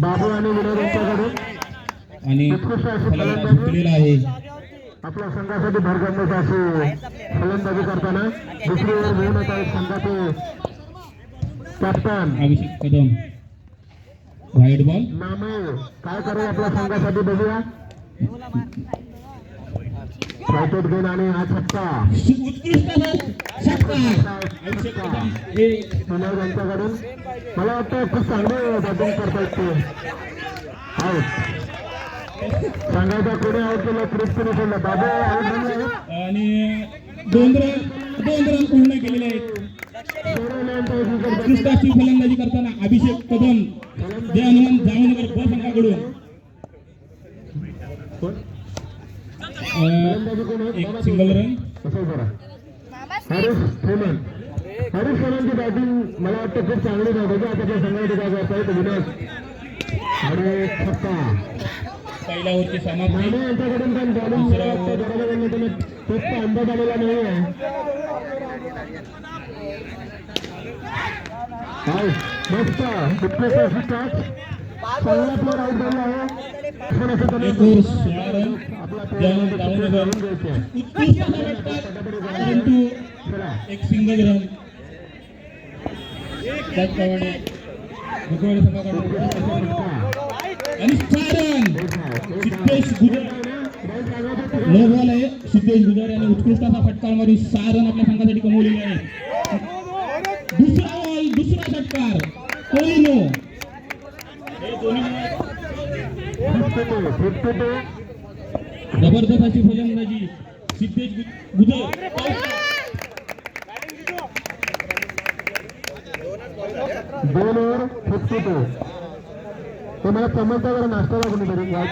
बाबू आणि विनोद यांच्याकडून आणि फलंदाज झुकलेला आहे. आपल्या संघासाठी भरगमत अशी फलंदाजी करताना दुसरी ओव्हर घेऊन येत आहेत संघाचे captain Abhishek Kadam. White ball. नामे काय करेल आपल्या संघासाठी बघूया. फायटोट घेऊन आणि हा छक्का उत्कृष्ट षटकार. अभिषेक कदम हे विनोद यांच्याकडून मला वाटतं खूप चांगले बॅटिंग करतायत ते. आउट सांगायचा कोणी आउट केलं क्रिस्पीने सोडलं. बाबू आउट झाले आणि दोन रन पूर्ण केलेले आहेत. उत्कृष्टाची फलंदाजी करताना अभिषेक कदम जय हनुमान जामनगर ब संघाकडून एक सिंगल रन. हरीश हेमन. हरीश हेमनची बॅटिंग मला वाटतं खूप चांगली झाली. आता आपल्या संघामध्ये काय करतायत विनोद आणि छक्का. पहिल्या ओव्हरची समाप्ती. यांच्याकडून पण बॉलिंग बरोबर खूप अंदाज आलेला नाही आहे. मस्त उत्कृष्ट अशी टॅच चांगला प्लेअर आउट झाला आहे. एक ओव्हर 16 रन. जामनगर उत्कृष्ट परंतु एक सिंगल रन. त्याचप्रमाणे भुकवाडी संघाकडून आणि 6 रन. सिद्धेश गुजर नो बॉल आहे. सिद्धेश गुजर यांनी उत्कृष्ट असा फटकार मारून 6 रन आपल्या संघासाठी कमवलेले आहेत. दुसरा बॉल दुसरा षटकार कोलिनो. जबरदस्त अशी फलंदाजी सिद्धेश गुजर. दोन ओव्हर 52. ते मला समजता जरा नाश्त्याला कोणीतरी गाव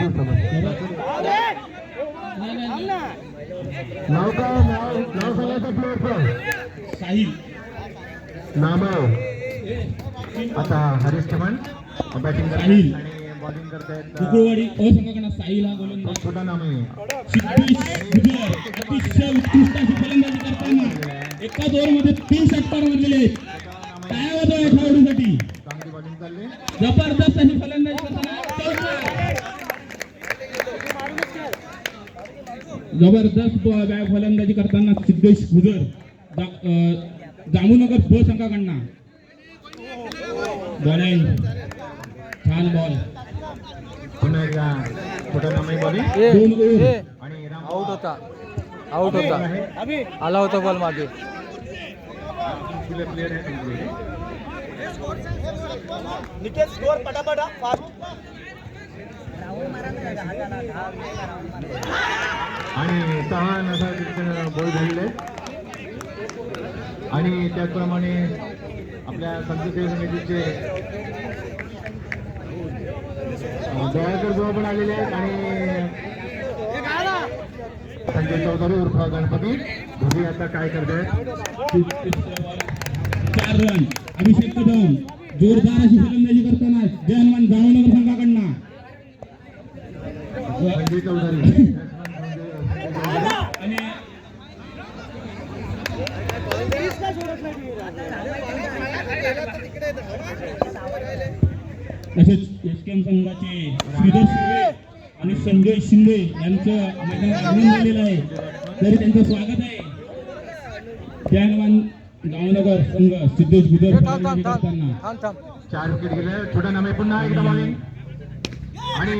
नाव काय नाव सांगायचं प्लेअरचं साहिल नाम. आता हरीश चव्हाण बॅटिंग साहिल आणि बॉलिंग करतायत. भुकवाडी अ संघाकडून साहिल हा गोलंदाज. छोटा नाम आहे. सिद्धेश गुजर अतिशय उत्कृष्ट अशी फलंदाजी करताना एकाच ओव्हरमध्ये 3 षटकार मारलेले आहेत. काय होतं या खेळाडूसाठी. चांगली बॉलिंग चालली. जबरदस्त अशी फलंदाजी करताना जबरदस्त फलंदाजी करताना सिद्धेश गुजर जामनगर ब संघाकडनं बॉलिंग. छान बॉल. पुन्हा एकदा छोटा नाम आहे बॉलिंग. 2 ओव्हर आणि आउट होता. आला होता बॉल मागे. प्लेअर आहे निकेश स्कोर पटापट फास्ट. आणि 6 असा बॉल झालेले. आणि त्याचप्रमाणे आपल्या संतसेवी समितीचे दयाकर जो पण आलेले आहेत. आणि संजय चौधरी उर्फ गणपती घरी आता काय करतायत. 4 रन. अभिषेक कदम जोरदार अशी फलंदाजी करताना जय हनुमान जामनगर संघाकडनं संजय चौधरी आणि तसेच एसकेएम संघाचे श्रीधर शिंदे आणि संजय शिंदे यांचं मैदानात आगमन झालेलं आहे. तरी त्यांचं स्वागत आहे. जय हनुमान जामनगर संघ सिद्धेश गुजर फलंदाजी करताना 4 विकेट गेले. छोटा नामे पुन्हा एकदा बॉलिंग आणि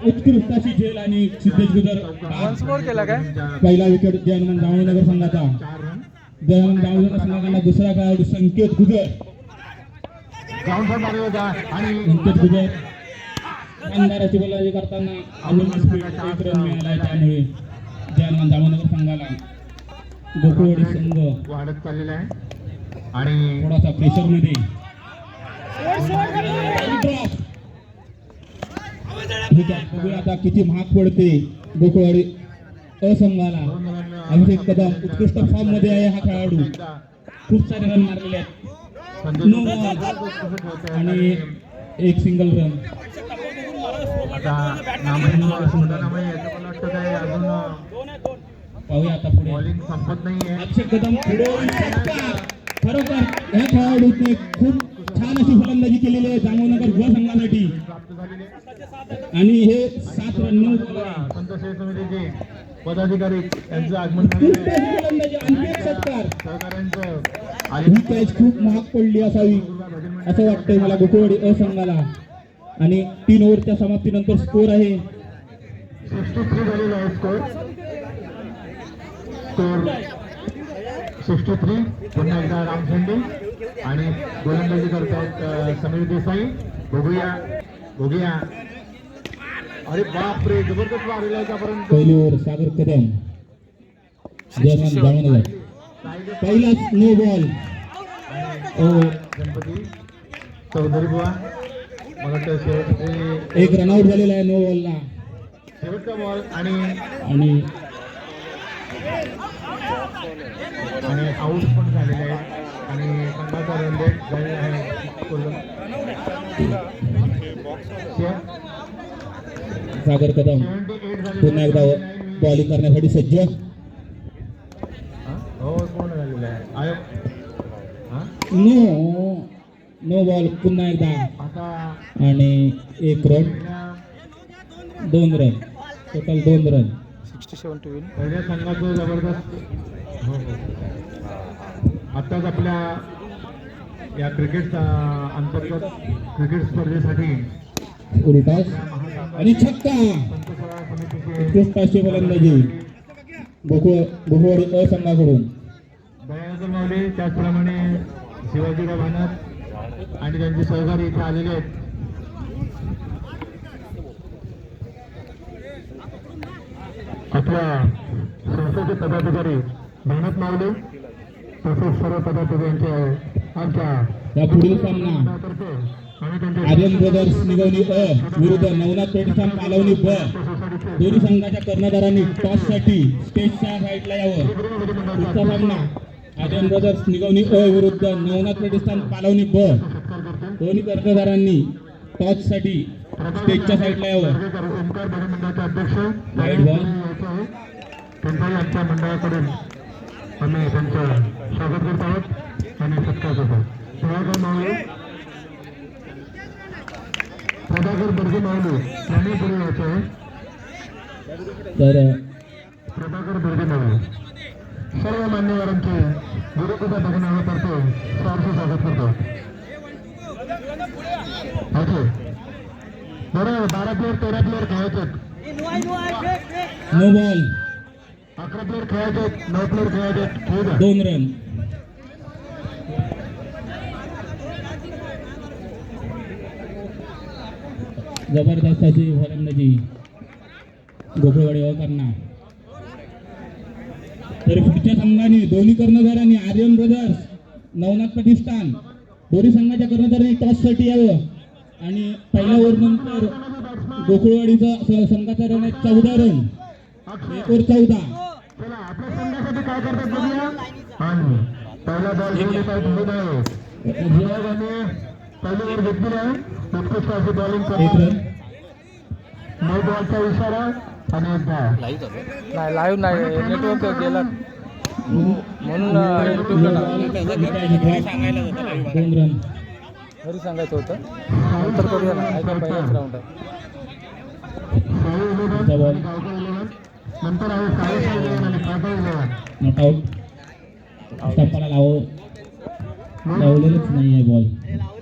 उत्कृष्ट अशी झेल आणि सिद्धेश गुजर स्कोर केला काय. पहिला विकेट जय हनुमान जामनगर संघाचा. 4 रन. जय हनुमान जामनगर संघाकडला दुसरा खेळाडू संकेत गुजर. ग्राउंड फॉर मारला होता आणि संकेत गुजर शानदाराची फलंदाजी करताना अजून एक रन मिळाला. त्यामुळे जय हनुमान जामनगर संघाला गोकुळवाडी संघ वाढत चाललेला आहे. आणि थोडासा प्रेशर मध्ये बघूया आता किती महाग पडते गोकुळवाडी असंघाला. अभिषेक कदम उत्कृष्ट फॉर्म मध्ये आहे. हा खेळाडू खूप सारे रन मारलेले आहेत. आणि एक सिंगल रन. पाहूया आता पुढे. बॉलिंग संपत नाहीये. अभिषेक कदम पुढे खरोखर या खेळाडूने खूप छान अशी फलंदाजी केलेली आहे जांभवनगर व संघासाठी प्राप्त झालेले आणि हे 7 रन 9 बॉल आहे. संत सेवा समितीचे पदाधिकारी यांचं आगमन झालेलं खूप आहे. अशी फलंदाजी आणखी एक षटकार. सहकाऱ्यांचं ही कॅच खूप महाग पडली असावी असं वाटतंय मला गोकुळवाडी अ संघाला. आणि 3 ओव्हरच्या समाप्तीनंतर स्कोर आहे 63 झालेला आहे स्कोर 63. पुन्हा एकदा राम शेंडे आणि गोलंदाजी करतायत समीर देसाई. बघूया अरे बापरे जबरदस्त मारलेला आहे त्यापर्यंत. पहिली ओव्हर सागर कदम जयमान जामनगर पहिलाच नो बॉल. गणपती चौधरी बुवा मला वाटतं शेवटचे एक रनआउट झालेला आहे नो बॉलला. शेवटचा बॉल आणि आणि आऊट पण झालेले आहेत आणि संघाचा रन रेट झालेला आहे सागर कदम 78 झालेले पुन्हा एकदा बॉलिंग करण्यासाठी सज्ज. हो पूर्ण झालेलं आहे आयोग नो बॉल पुन्हा एकदा आता आणि 1 run 2 run total 2 run. 67 to win. पहिल्या संघाचं जबरदस्त आत्ताच आपल्या या क्रिकेट अंतर्गत क्रिकेट स्पर्धेसाठी उलटास आणि छक्का. संत सेवा समितीचे उत्कृष्ट अशी फलंदाजी गोकुळवाडी अ संघाकडून. दयानंद माऊली त्याचप्रमाणे शिवाजीराव भानत आणि त्यांचे सहकारी इथे आलेले आहेत. आपल्या संस्थेचे पदाधिकारी भानत माऊली तसेच सर्व पदाधिकाऱ्यांचे आमच्या या पुढील सामना तर्फे आणि त्यांच्या आर्यन ब्रदर्स निगवणी अ विरुद्ध नवनाथ प्रतिष्ठान पालवणी ब. दोन्ही संघाच्या कर्णधारांनी टॉससाठी स्टेजच्या साईडला यावं. पुढचा सामना आर्यन ब्रदर्स निगवणी अ विरुद्ध नवनाथ प्रतिष्ठान पालवणी ब. दोन्ही कर्णधारांनी टॉससाठी स्टेजच्या साईडला यावं. ओंकार मंडळाचे अध्यक्ष वाईट बॉल. त्यांच्याही आमच्या मंडळाकडून आम्ही त्यांचं स्वागत करत आहोत आणि सत्कार करतो. प्रभाकर माऊली प्रभाकर बर्गे माऊली यांनी पुढे यायचं आहे. तर प्रभाकर बर्गे माऊली सर्व मान्यवरांचे गुरुकृपा भजनातर्फे सहर्ष स्वागत करतो. ओके बरोबर 12 प्लेअर 13 प्लेअर खेळायचे. नो बॉल 11 प्लेअर खेळायचे 9 प्लेअर खेळायचे. ठीक आहे 2 रन. जबरदस्त अशी फलंदाजी गोकुळवाडी अ करणार. तर पुढच्या संघाने दोन्ही कर्णधारांनी आर्यन ब्रदर्स नवनाथ प्रतिष्ठान दोन्ही संघाच्या कर्णधारांनी टॉससाठी यावं. आणि पहिल्या ओव्हर नंतर गोकुळवाडीचा संघाचा रन आहे 14 रन. 1 ओव्हर 14. चला आपल्या संघासाठी काय करतात बघूया. आणि पहिला बॉल घेऊन येत आहेत मुलं आहे विभागाने पहिली ओव्हर घेतलेली आहे. उत्कृष्ट अशी बॉलिंग 1 करतात. रन. 9 बॉलचा इशारा आणि एकदा नाही लाईव्ह नाही नेटवर्क गेला म्हणून युट्यूबला नाही. 2 रन. घरी सांगायचं होतं नंतर करूया ना. ऐका पहिलाच राऊंड आहे. साई 11 आणि गावकर 11 नंतर आहे साई 11 आणि काका 11. Not out. टप्पाला लावलेलंच नाही आहे बॉल.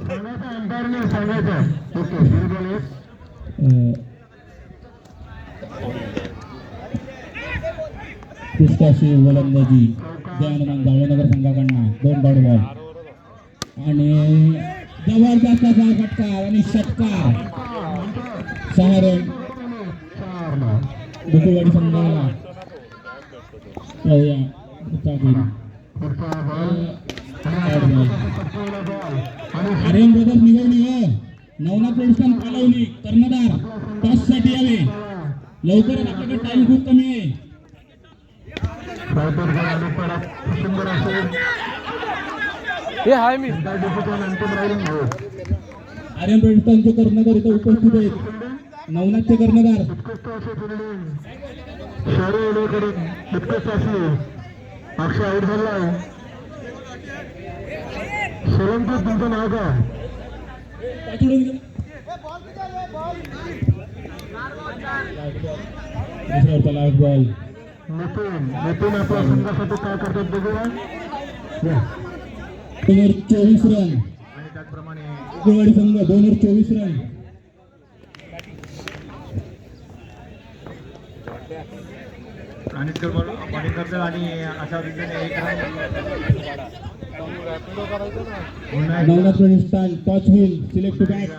सांगायचं अंपायरने सांगायचं ओके बॉल उत्कृष्ट अशी गोलंदाजी जयहनुमान जामनगर संघाकडनं 2 डॉट बॉल. आणि जबरदस्त असा फटकार आणि षटकार 6 रन गोकुळवाडी संघाला. पाहूया पुढचा गेम. आर्यन ब्रदर्स निगवणी नवनाथ प्रतिष्ठान पालवणी कर्णधार टॉससाठी यावे. लवकरच आपल्याकडे टाइम खूप कमी आहे. सुंदर असेल हे हाय मी अंतिम राहिली आर्यन प्रतिष्ठानचे कर्णधार इथं उपस्थित आहेत. नवनाथचे कर्णधार उत्कृष्ट असे फिल्डिंग शहरी एवढ्याकडून उत्कृष्ट अशी अक्षय आऊट झाला आहे. सरंजित तुमचं नाव काय? सोडून गेला. दुसरा होता लास्ट बॉल. नितीन आपल्या संघासाठी काय करतात बघूया. दोन 24 रन. आणि त्याचप्रमाणे उगवडी संघ 224 रन. आणि बॉलिंग करतात आणि अशा रीतीने एक रन व्हिडिओ करायचा ना. पुन्हा एकदा नवनाथ प्रणिस्तान टॉच होईल सिलेक्ट टू बॅट.